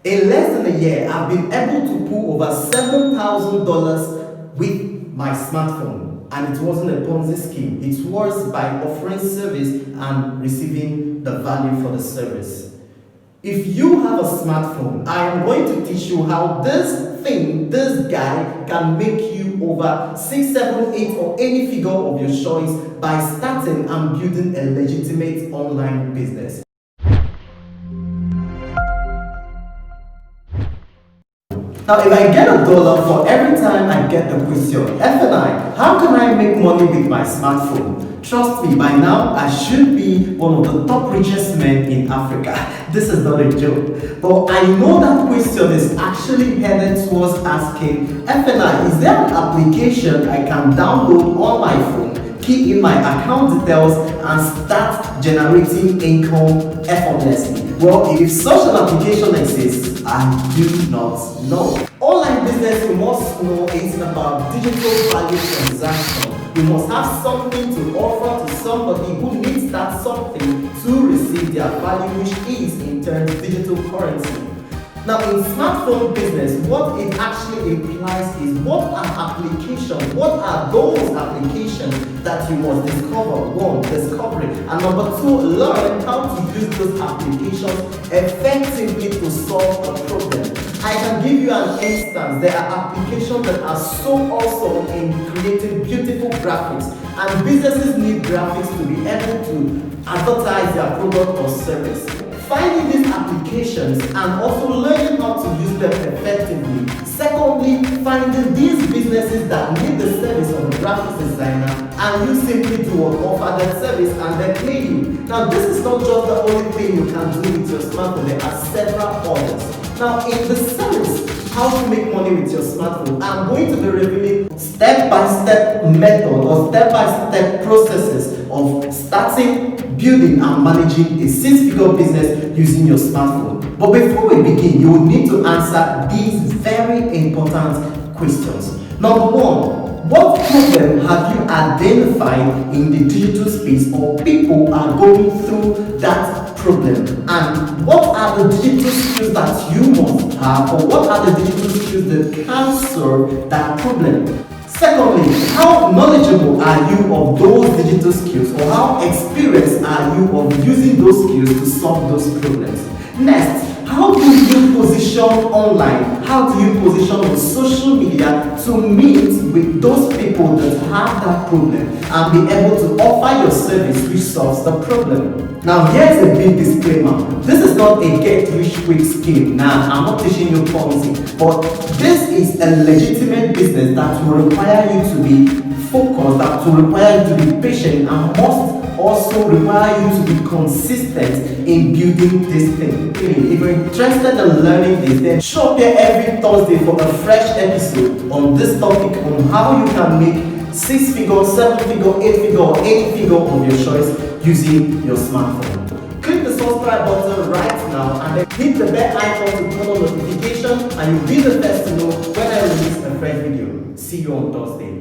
In less than a year, I've been able to pull over $7,000 with my smartphone. And it wasn't a Ponzi scheme. It was by offering service and receiving the value for the service. If you have a smartphone, I am going to teach you how this guy can make you over 6, 7, 8 or any figure of your choice by starting and building a legitimate online business. Now, if I get $1 for every time I get the question, FNI, how can I make money with my smartphone? Trust me, by now I should be one of the top richest men in Africa. This is not a joke. But I know that question is actually headed towards asking, FNI, is there an application I can download on my phone, key in my account details, and start generating income effortlessly? Well, if such an application exists, I do not know. Online business, you must know, is about digital value transaction. You must have something to offer to somebody who needs that something to receive their value, which is in turn digital currency. Now, in smartphone business, what it actually implies is what are applications, what are those applications that you must discover? One, discovery, and number two, learn how to use those applications effectively to solve a problem. I can give you an instance. There are applications that are so awesome in creating beautiful graphics, and businesses need graphics to be able to advertise their product or service. Finding these applications and also learning how to use them effectively. Secondly, finding these businesses that need the service of a graphics designer, and you simply do offer that service and they pay you. Now, this is not just the only thing you can do with your smartphone. There are several others. Now, in the service, how to make money with your smartphone, I'm going to be revealing step-by-step method or step-by-step processes of starting, building and managing a 6-figure business using your smartphone. But before we begin, you will need to answer these very important questions. Number one, what problem have you identified in the digital space, or people are going through that problem? And what are the digital skills that you must have, or what are the digital skills that can solve that problem? Secondly, how knowledgeable are you of those digital skills, or how experienced are you of using those skills to solve those problems? Next, how do you position online? How do you position on social media to meet with those people that have that problem and be able to offer your service which solves the problem? Now, here's a big disclaimer. This is not a get-rich-quick scheme. Now, I'm not teaching you Ponzi, but this is a legitimate business that will require you to be focused, that will require you to be patient, and must also require you to be consistent in building this thing. If you're interested in learning this, then show up here every Thursday for a fresh episode on this topic, on how you can make 6-figure, 7-figure, 8-figure, or any figure of your choice using your smartphone. Click the subscribe button right now and then hit the bell icon to turn on notification, and you'll be the first to know when I release a fresh video. See you on Thursday.